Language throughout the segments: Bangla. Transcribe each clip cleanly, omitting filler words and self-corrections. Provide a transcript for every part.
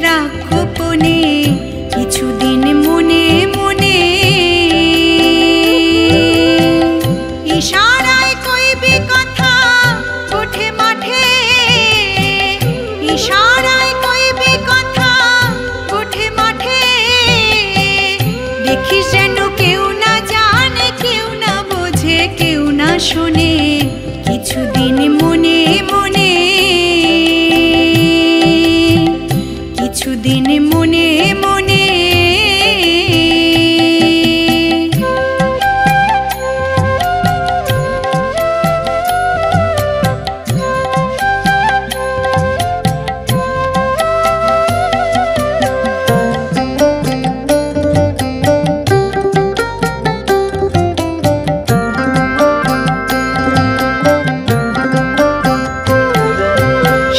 রাখো কোণে, কিছুদিন মনে মনে। ইশারায় কইবি কথা ওঠে মাঠে, ইশারায় কইবি কথা ওঠে মাঠে। দেখিস যেন কেউ না জানে, কেউ না বোঝে, কেউ না শোনে, কিছুদিন মনে মনে, কিছুদিন মনে মনে।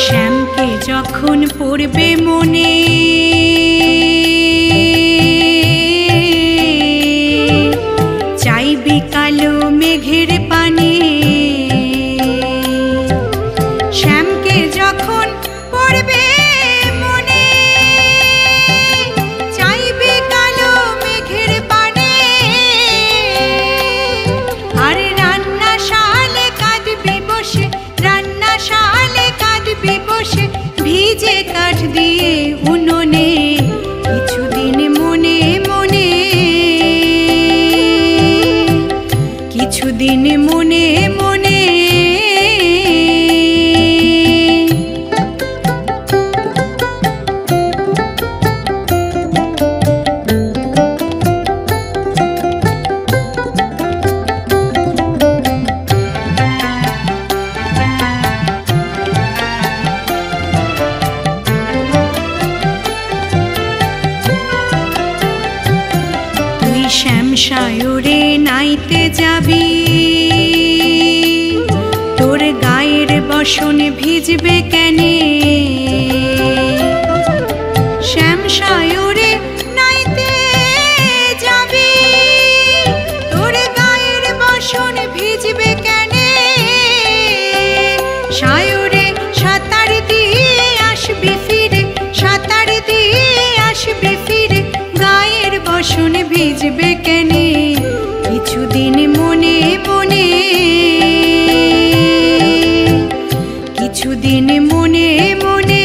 শ্যামকে যখন পড়বে মনে, চাইবি কালো মেঘের পানে। শ্যামকে যখন পড়বে মনে, চাইবি কালো মেঘের পানে। আর রান্নাশালে কাঁদবি বসে, রান্নাশালে কাঁদবি বসে, ভিজে কাঠ দিয়ে উনুনে, কিছুদিন মনে মনে, কিছুদিন মনে মনে। শ্যামসায়রে নাইতে যাবি, তোর গায়ের বসন ভিজবে কেনে। শ্যামসায়রে নাইতে যাবি, তোর গায়ের বসন ভিজবে কেনে। সায়রে সাঁতার দিয়ে আসবি ফিরে, সাঁতার দিয়ে আসবি ফিরে, গায়ের বসন ভিজবে কেনে, কিছুদিন মনে মনে, কিছুদিন মনে মনে।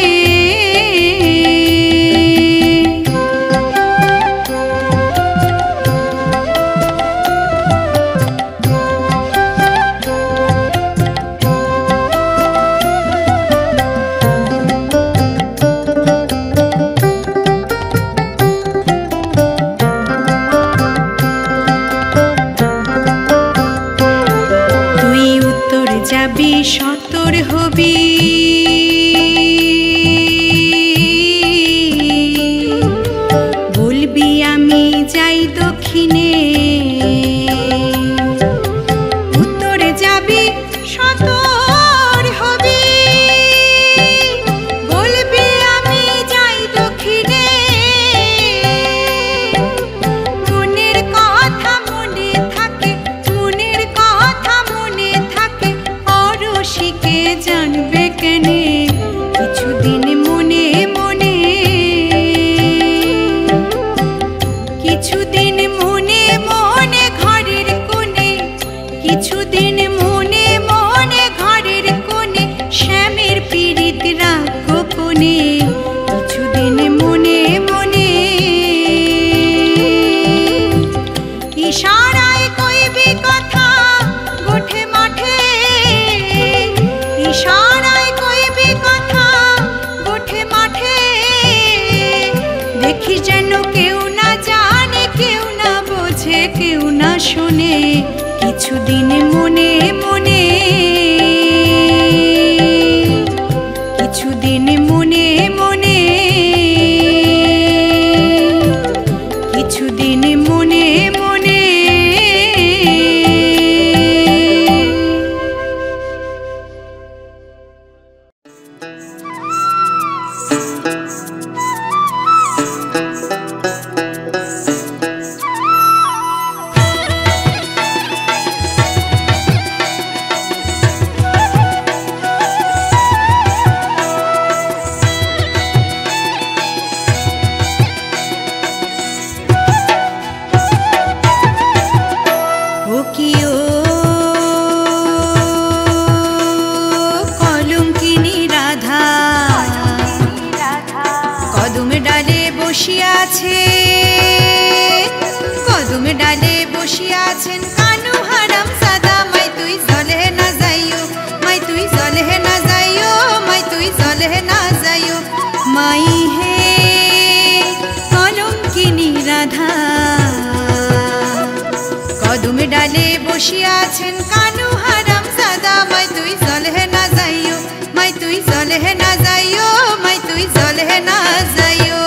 যাবি সতর হবি, বলবি আমি যাই দক্ষিণে। উত্তরে যাবি সতর হবি, বলবি আমি যাই দক্ষিণে। মনের কথা মনে থাকে, মনের কথা মনে থাকে, অরসিকে জানবে কেনে, কিছুদিন মনে মনে, কিছুদিন মনে মনে ঘরের কোণে, কিছুদিন মনে মনে ঘরের কোণে, শ্যামের পীড়িত রাখো কোণে, কিছুদিন মনে মনে। ইশারায় কইবি কথা ওঠে মাঠে, ইশারায় কইবি কথা ওঠে মাঠে। দেখি যেন কেউ না জানে, কেউ না বোঝে, কেউ না শোনে, কিছুদিন মনে মনে, কিছুদিন মনে মনে, কিছুদিন মনে মনে। কদম ডালে বসিয়া আছে, কদম ডালে বসিয়া আছেন কানু হারাম সাদা। মাই তুই জলে না যাইও, মাই তুই জলে না যাইও, মাই তুই জলে না যাইও। মাই হে কলঙ্কিনী রাধা, কদম ডালে বসিয়া আছেন কানু হারাম সাদা। মাই তুই জলে না যাইও, মাই তুই জলে না যাইও, মাই তুই জলে না যাইও।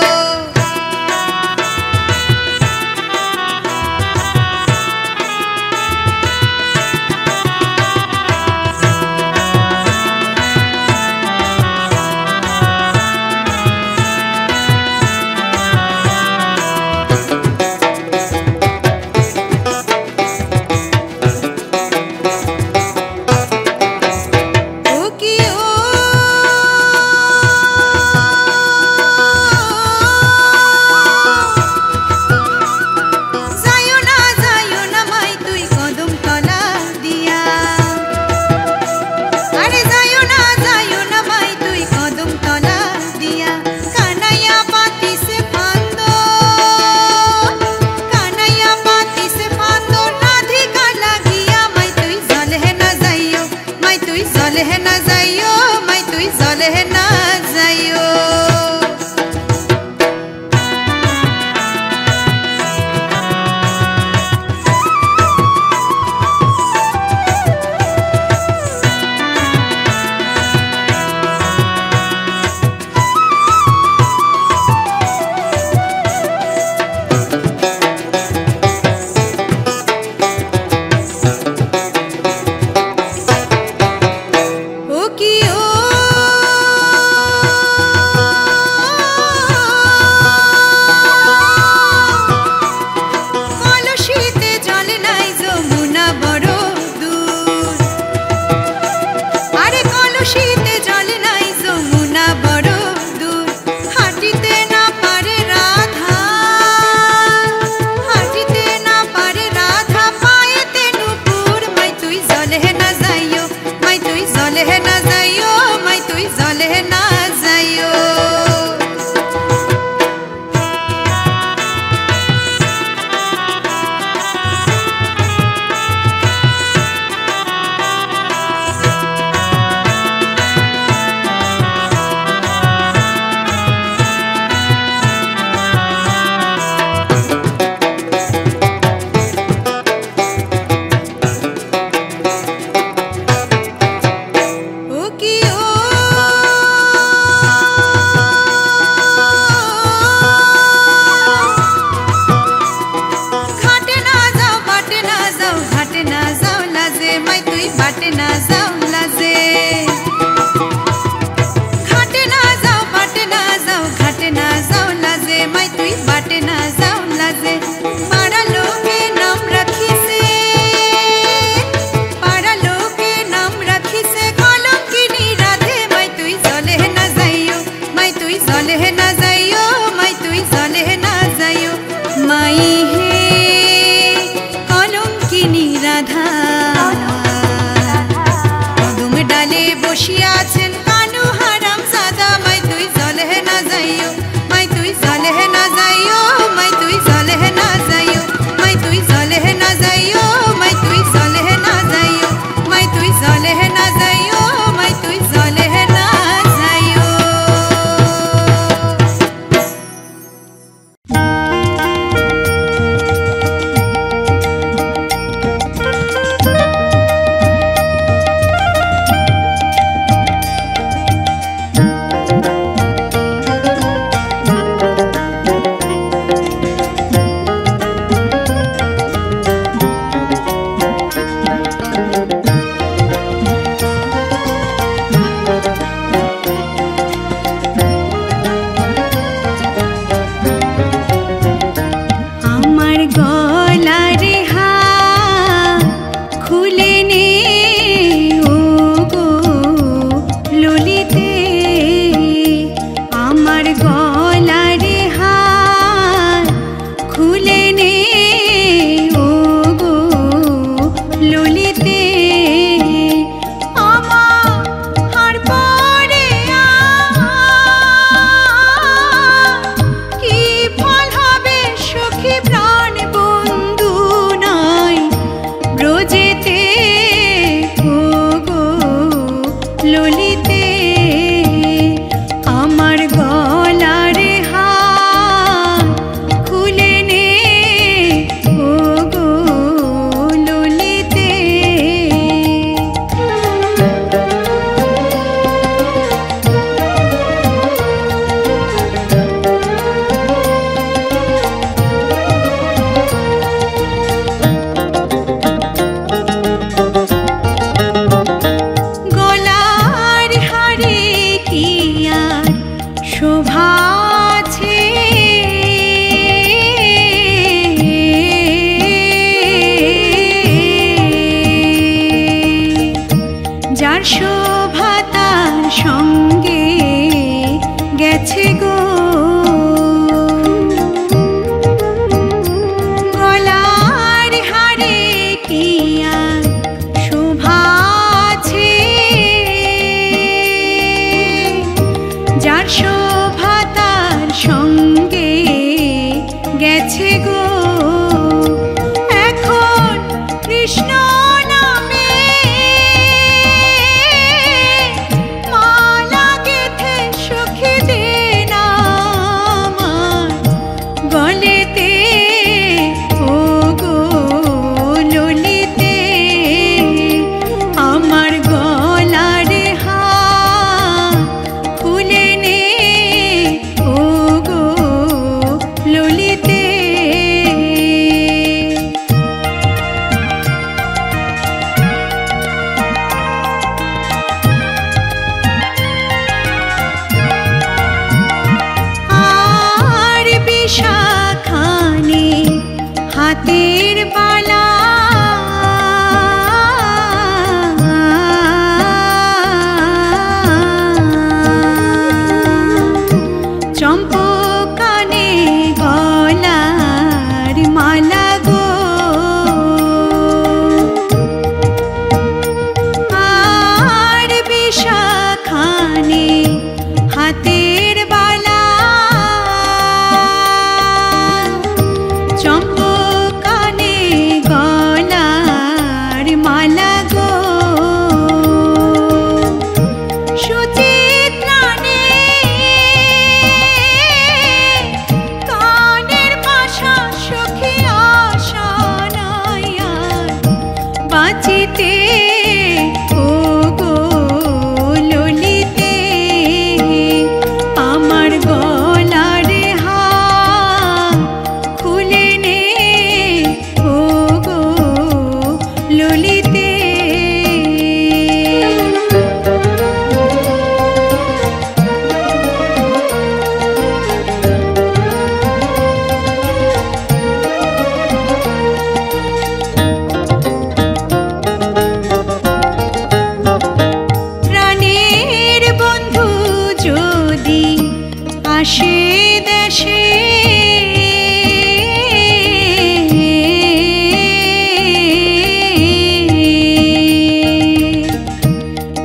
দেশে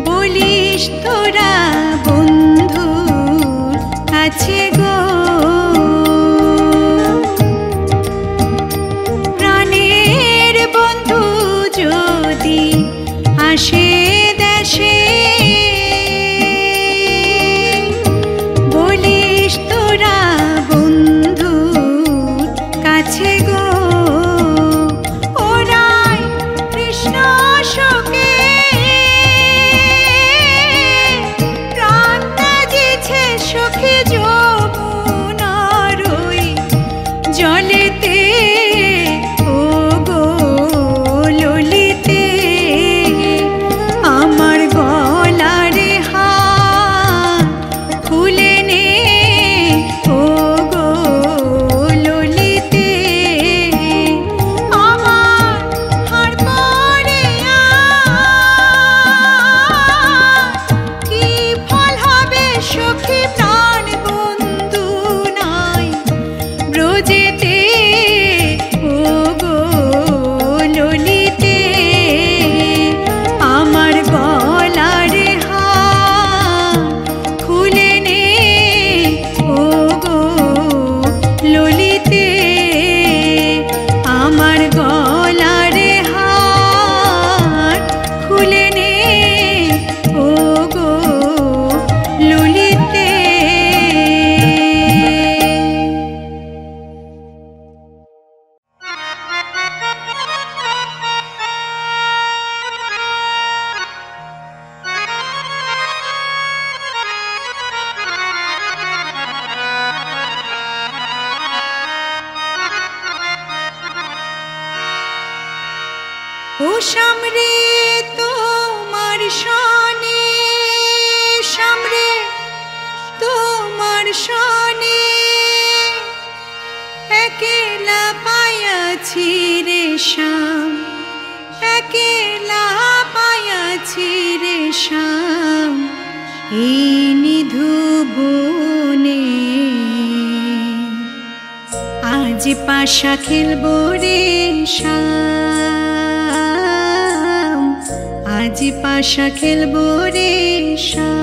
বলিস তোরা বন্ধুর কাছে গো, প্রাণের বন্ধু যদি আসে দেশে বলিস তোরা বন্ধুর কাছে গো, ওরাই কৃষ্ণ শোকে প্রাণ ত্যাগেছে সখী যমুনার ওই জলেতে, ও গো ললিতে আমার গলার হার খুলে নে, ও গো ললিতে আমার হার পরে কি ফল হবে সখী প্রাণ বন্ধু নাই ব্রজেতে, ও গো ললিতে আমার গলার হার খুলে নে, ও গো ললিতে আমার গলার হার খুলে নে, ও গো ললিতে। ও সামরে তোমার শানে, সামরে তোমার শানে একেলা পায়াছি রে শ্যাম, একেলা পায়াছি রে শ্যাম এই নিধু বনে, আজ পাশা খেলবো রে শ্যাম, আজ পাশা খেলবো রে শ্যাম।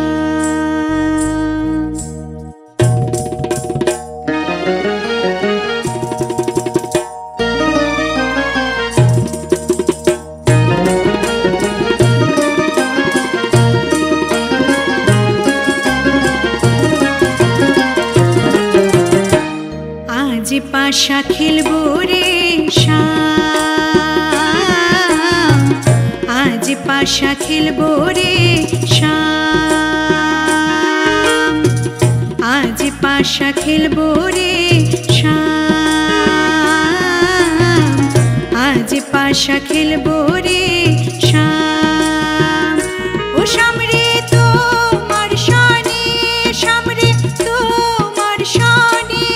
আজ পাশা খেলবো রে শ্যাম, আজ পাশা খেলবো রে শ্যাম, আজ পাশা খেলবো রে শ্যাম, আজ পাশা খেলবো রে শ্যাম। ও সামরে তোমার শানে, সামরে তোমার শানে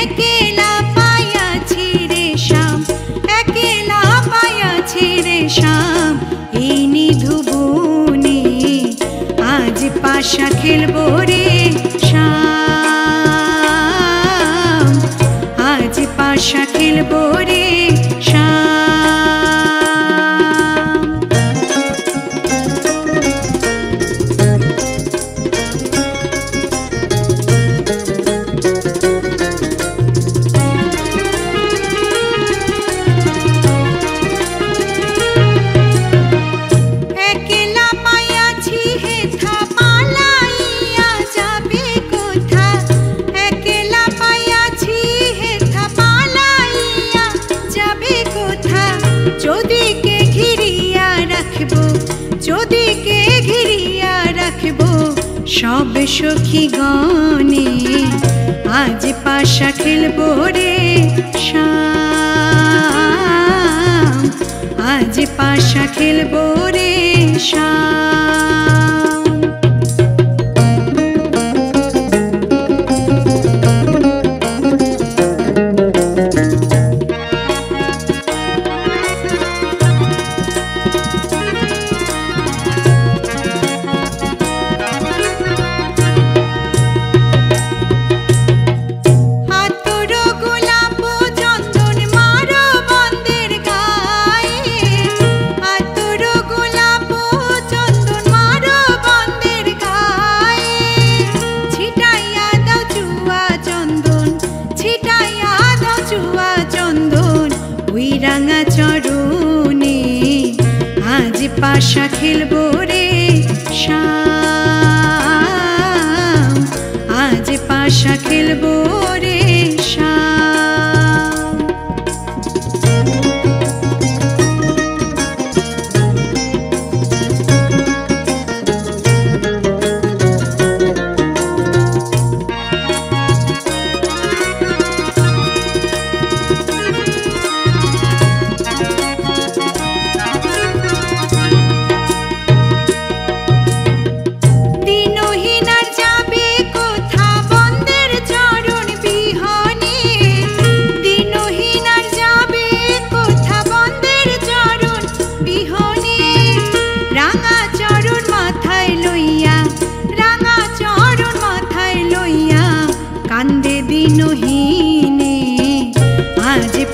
একেলা পায়াছি রে শ্যাম, একেলা পায়াছি রে শ্যাম এই নিধু বনে, আজ পাশা খেলবো রে শ্যাম, আজ পাশা খেলবো রে শ্যাম। একেলা পায়াছি হেথা পালাইয়া যাবে কোথা, একেলা পায়াছি হেথা পালাইয়া যাবে কোথা, যদিকে ঘিরিয়া রাখবো, যদিকে ঘিরিয়া রাখবো সব সখী গণে, আজ পাশা খেলবো রে শ্যাম, আজ পাশা খেলবো রে শ্যাম। পাশা খেলবো রে শাম, আজ পাশা খেলবো রে শাম।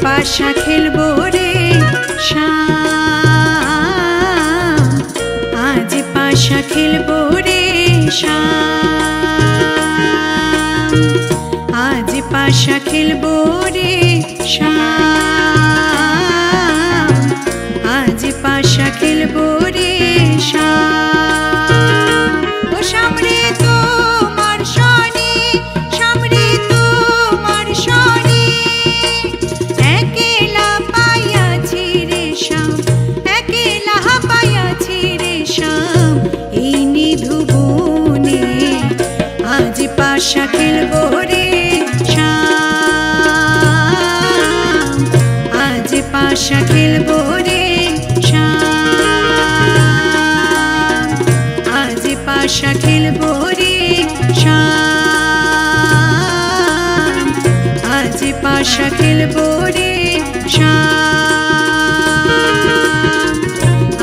পাশা খেলবো রে শাম, আজ পাশা খেলবো রে শাম, আজ পাশা খেলবো রে শাম, আজ পাশা খেলবো রে শাম। ও সামরে তোমার শনি, সামরে তোমার শনি, একলা পাইয়াছি রে শাম, একলা পাইয়াছি রে শাম, এই নিধুবনে আজ পাশা খেলবো রে শাম, আজ পাশা খেলবো রে শাম, আজ পাশা খেলবো রে শাম, আজ পাশা খেলবো রে শাম,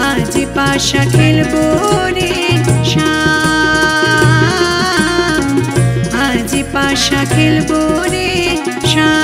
আজ পাশা খেলবো রে শাম, আজ পাশা খেলবো রে শাম।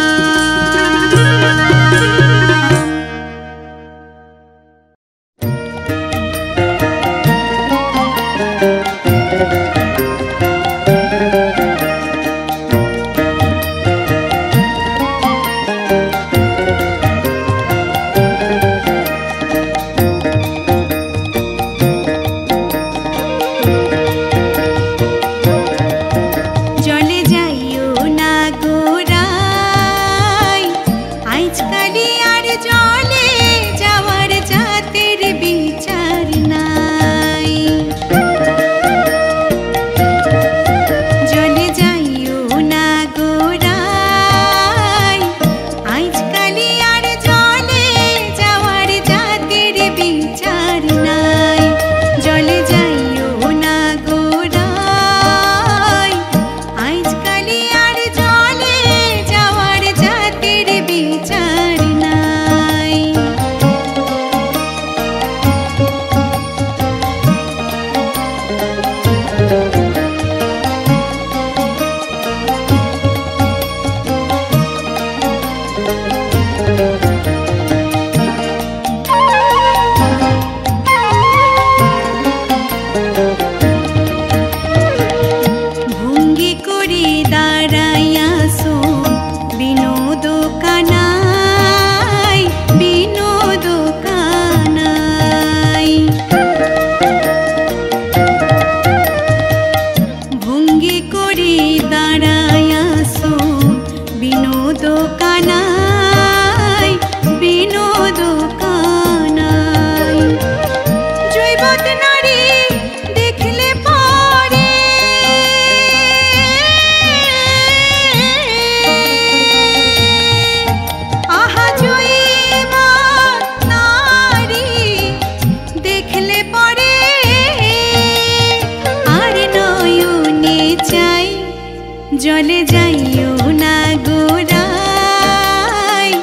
জলে যাইও না গোরাই,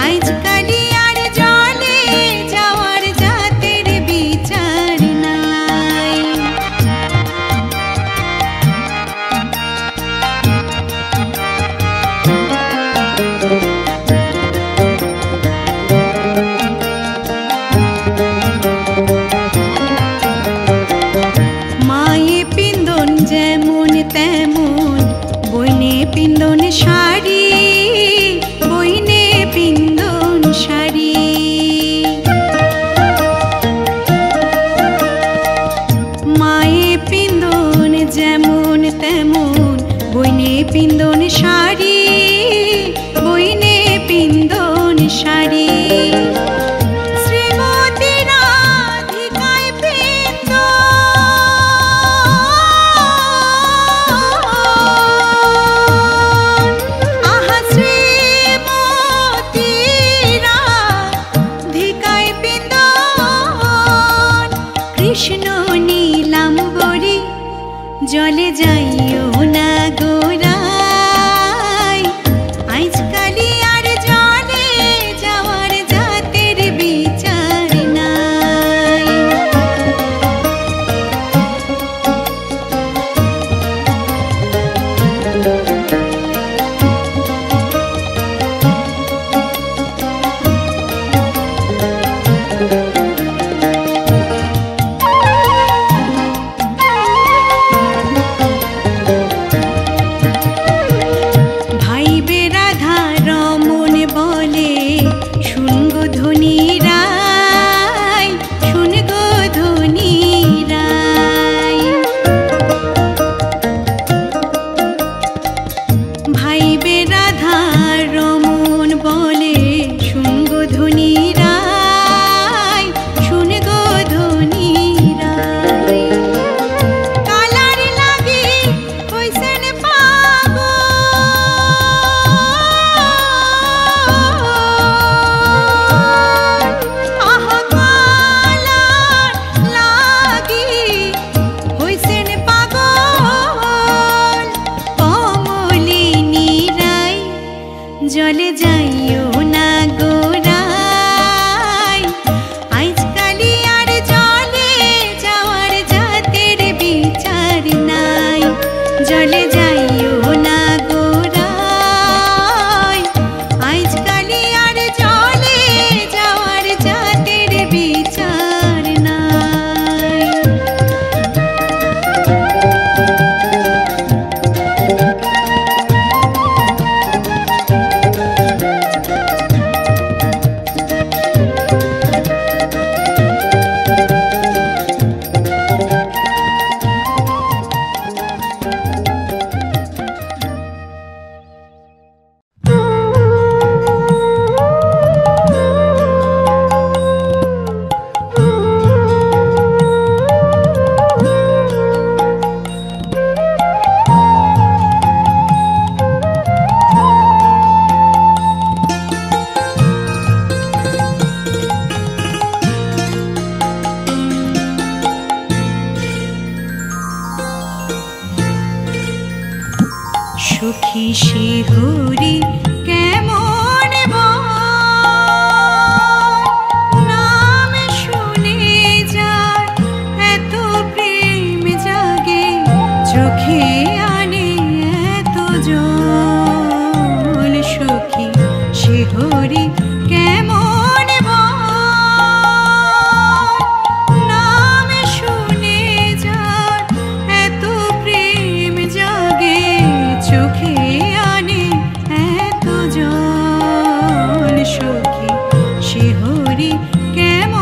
আজকালি আর জলে যাওয়ার জাতের বিচার নাই। মায়ে পিন্দন যেমন তেমন, বইনে পিন্দন শাড়ি, বইনে পিন্দন শাড়ি। জলে যাইও না গোরাই আজকালি আর জলে যাওয়ার জাতের বিচার নাই জলে যাইও না গোরাই আজকালি আর জলে যাওয়ার জাতের বিচার নাই সখী শিহুরি কেমন নাম শুনে যার এত প্রেম জাগে চোখে আনে এত জল সখী শিহুরি কেমন নাম শুনে যার এত প্রেম জাগে চোখে আনে এত জল সখী শিহরি কেমন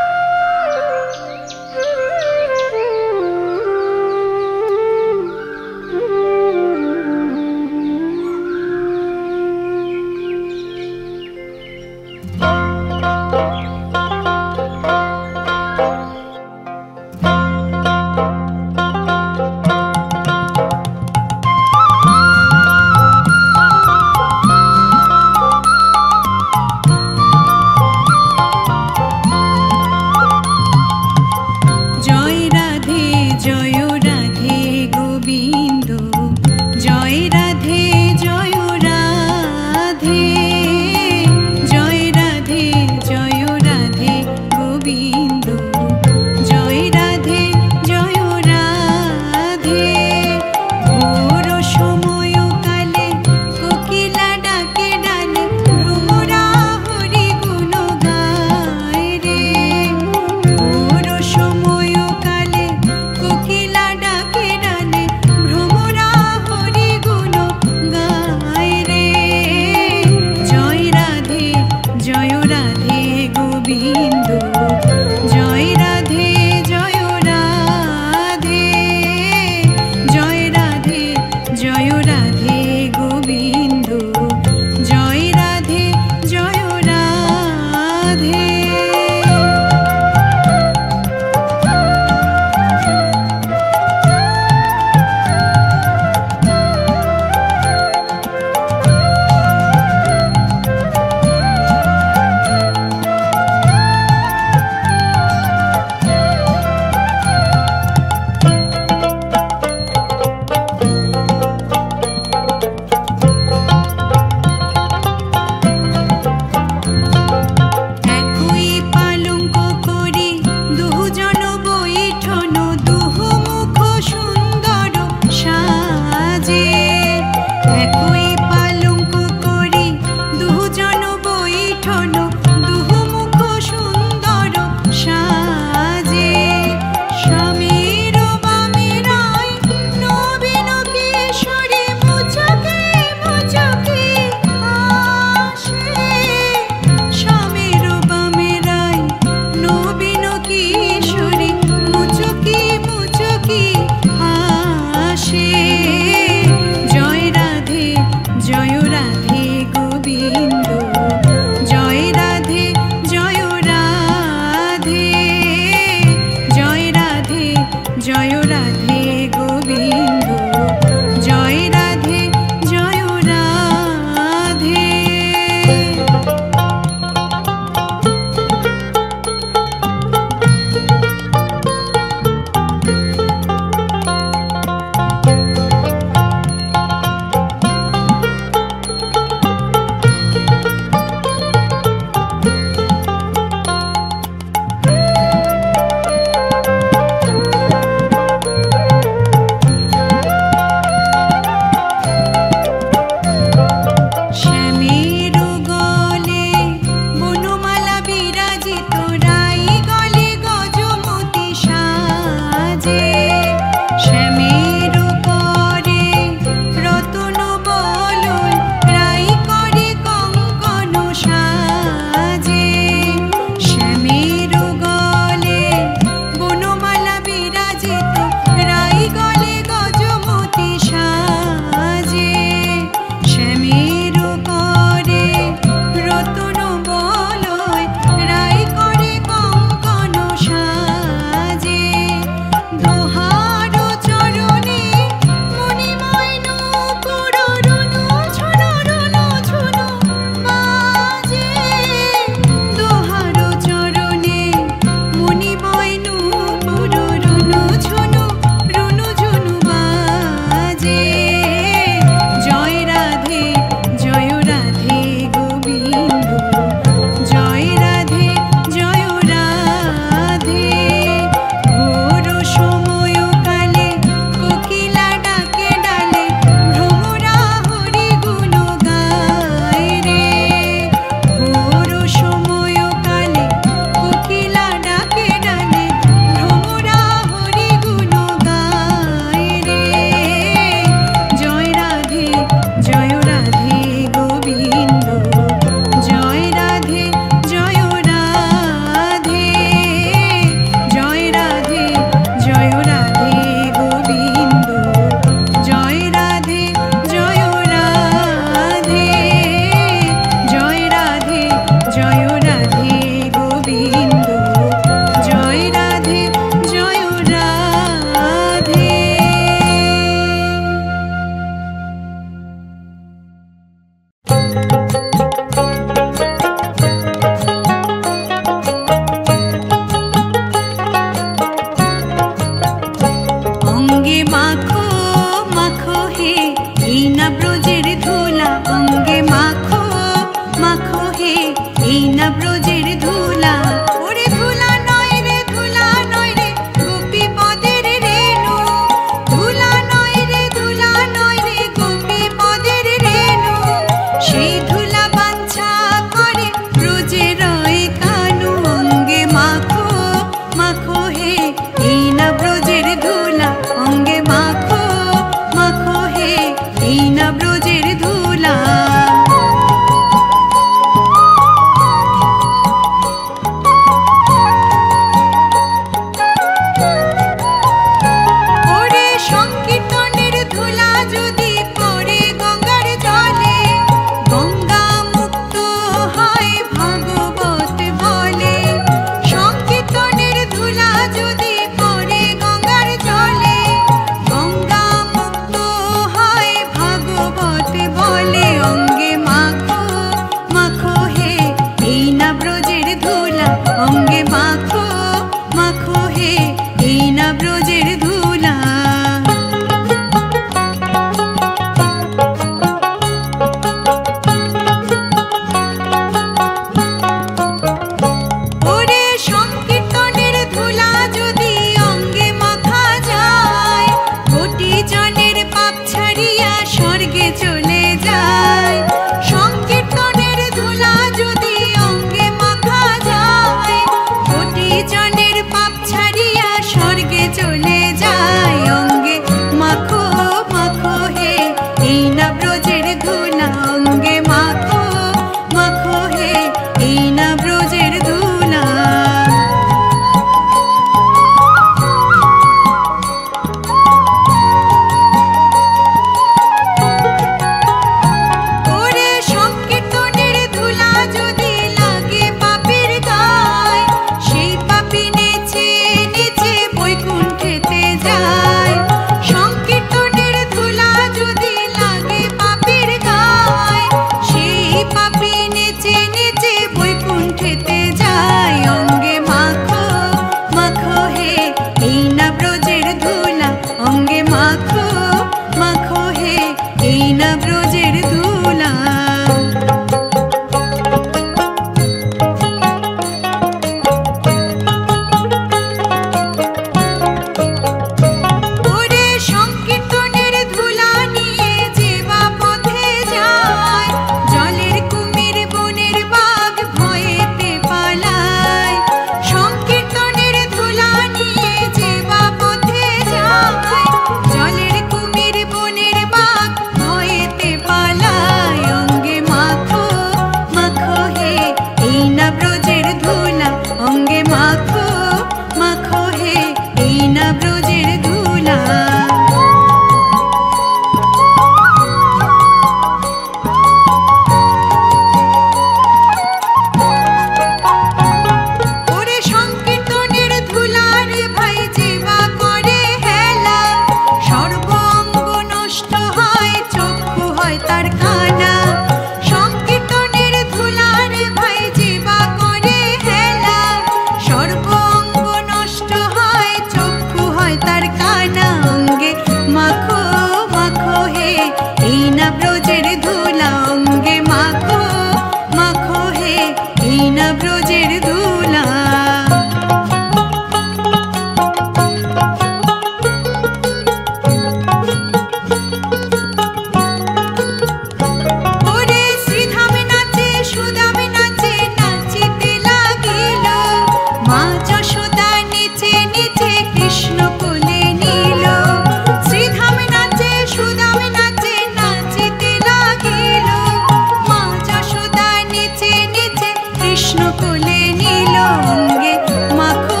কৃষ্ণ কোলে নীল অঙ্গে মাখো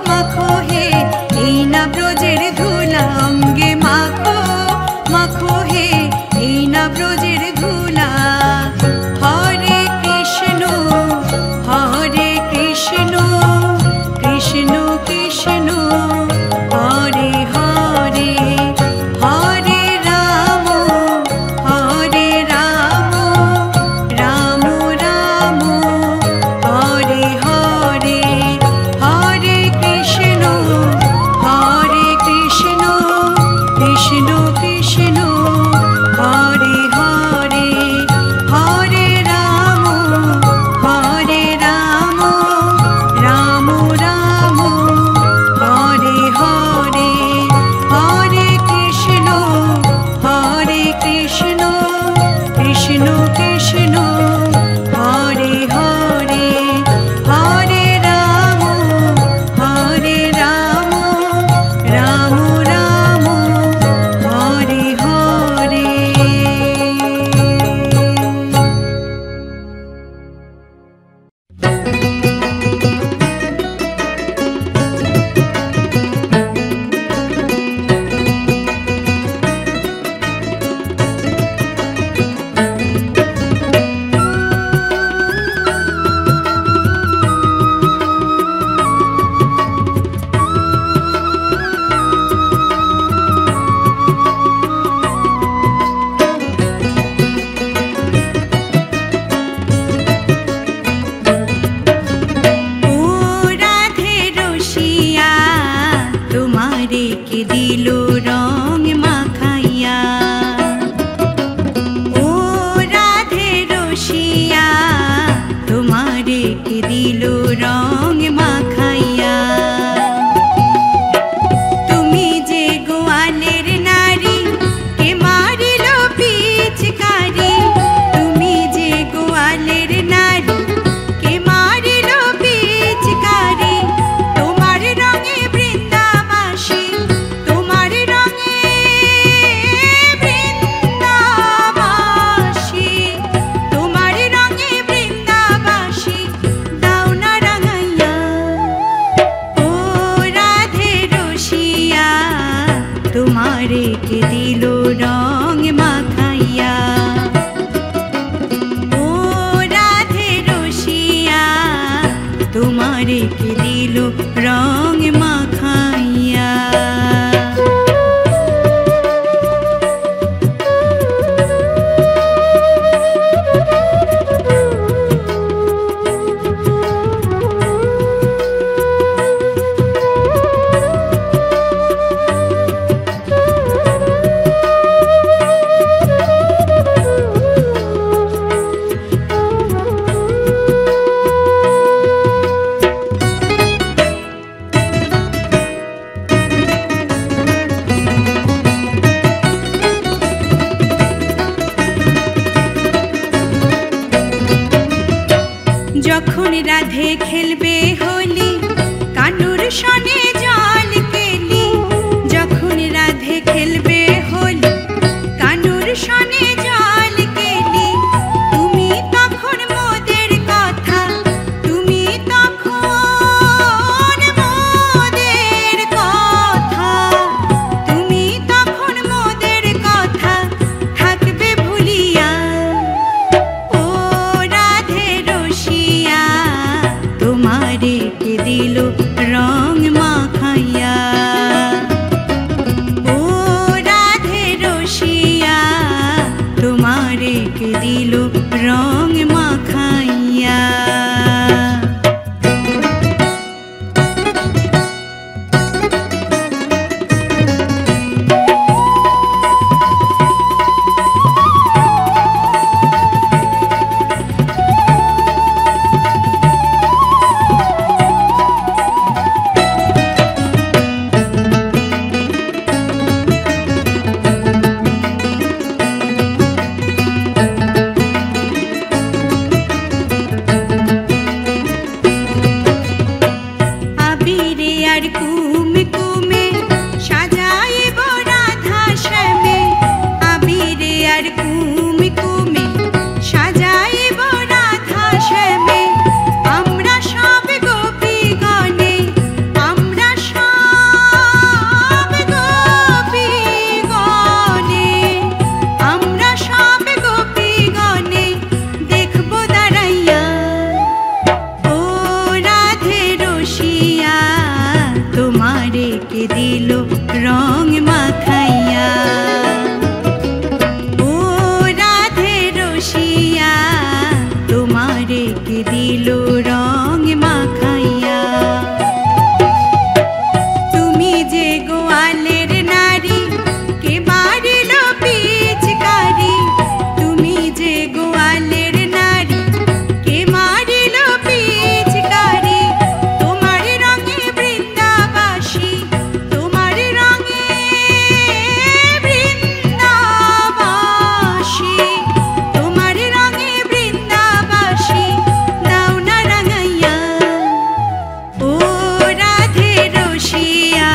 মাখো হে এই না ব্রজের ধুলা অঙ্গে মাখো মাখো হে এই না ব্রজের ধুলা হরে কৃষ্ণ কৃষ্ণ কৃষ্ণ হরে হরে হরে রাম রাম রাম হরে হরে হরে কৃষ্ণ কৃষ্ণ কৃষ্ণ হরে হরে হরে রাম রাম রাম হরে হরে হরে কৃষ্ণ কৃষ্ণ কৃষ্ণ হরে হরে হরে রাম রাম রাম হরে হরে। যখন রাধে খেলবে হোলি কানুর সনে জল কেলি যখন রাধে খেলবে হোলি কানুর সনে জল কেলি তুমি তখন মোদের কথা তুমি তখন মোদের কথা তুমি তখন মোদের কথা থাকবে ভুলিয়া ও রাধে রসিয়া তোমারে কে দিল রং মাখা রেখে দিল রং মাখাইয়া। তুমি যে গোয়ালের নারী কে মারিল পিচকারি, তুমি যে গোয়ালের নারী কে মারিল পিচকারি। তোমার রঙে বৃন্দাবাসী, তোমার রঙে বৃন্দাবাসী, তোমার রঙে বৃন্দাবাসী দাও না রাঙাইয়া। ও রাধে রসিয়া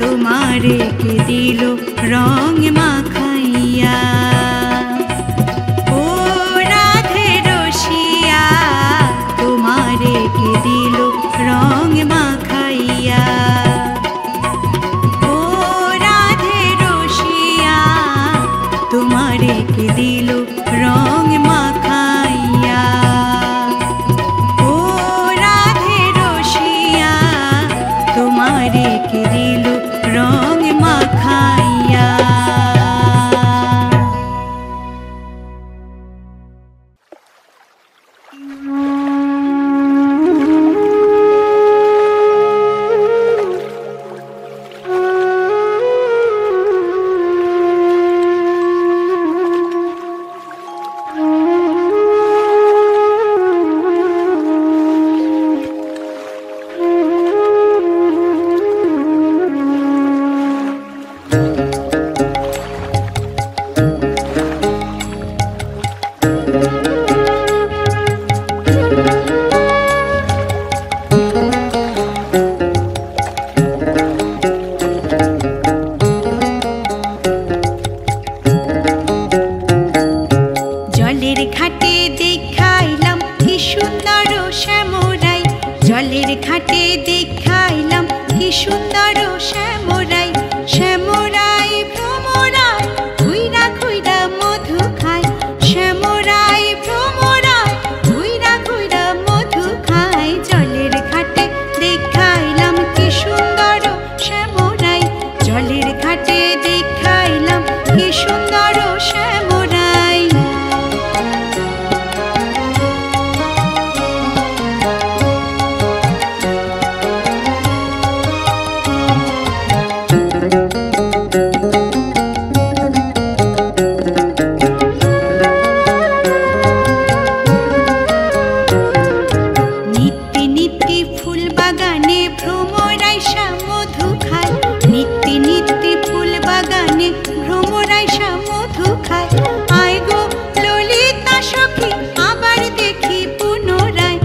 তোমারে কে দিল রং মাখাইয়া। ও রাধে রসিয়া তোমারে কে দিল রং মাখাইয়া। ও রাধে রসিয়া তোমারে কে দিল রং মাখাইয়া। ও রাধে রসিয়া তোমারে কে দিল রং মাখাইয়া। জলের ঘাটে দেখাইলাম কি সুন্দর শ্যামরাই, জলের ঘাটে দেখাইলাম কি সুন্দর শ্যামরাই। শ্যামরাই ভ্রমরাই ঘুইরা ঘুইরা মধু খায়, শ্যামরাই ভ্রমরাই ঘুইরা ঘুইরা মধু খায়। জলের ঘাটে দেখাইলাম কি সুন্দর শ্যামরাই, জলের ঘাটে দেখাইলাম কি সুন্দর শ্যামরাই। নিত্যি নিত্যি ফুল বাগানে ভ্রমরাইসা মধু খায়, নিত্যি নিত্যি ফুল বাগানে ভ্রমরাইসা মধু খায়। আয় গো ললিতা সখী আবার দেখি পুনরায়,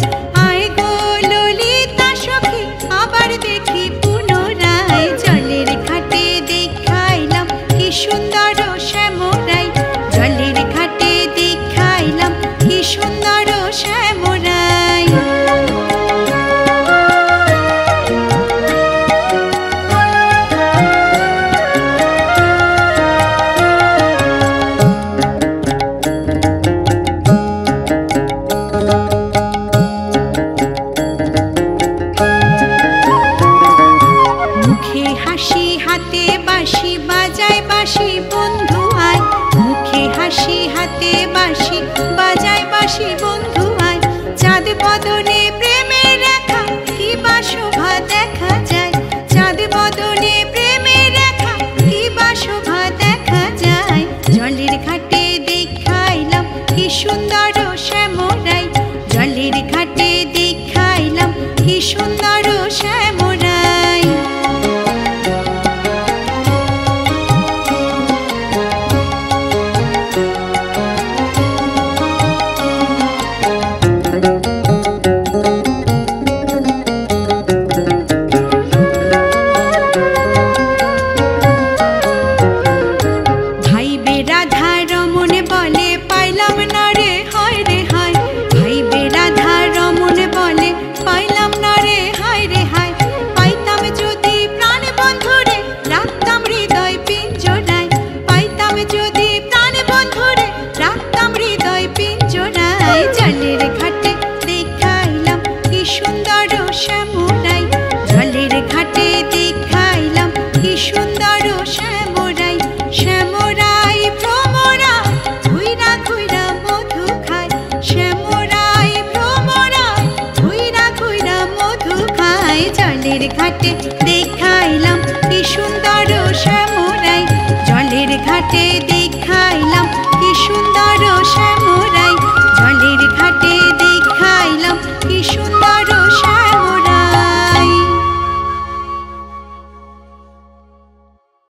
আয় গো ললিতা সখী আবার দেখি পুনরায়। জলের ঘাটে দেখাইলাম কি সুন্দর শ্যামরাই, জলের ঘাটে দেখাইলাম কি সুন্দর শ্যামরাই। মুখে হাসি হাতে বাঁশি বাজায় বাঁশি বন্ধু আয়, মুখে হাসি হাতে বাঁশি বাজায় বাঁশি বন্ধু আয়। চাঁদ বদনে প্রেমের রেখা কি বা শোভা দেখা যায়, চাঁদ বদনে প্রেমের রেখা কি বা শোভা দেখা যায়। জলের ঘাটে দেখাইলাম কি সুন্দর শ্যামরাই, জলের ঘাটে দেখাইলাম কি সুন্দর শ্যামরাই। ঘাটে দেখাইলাম কি সুন্দর শ্যামরাই, জলের ঘাটে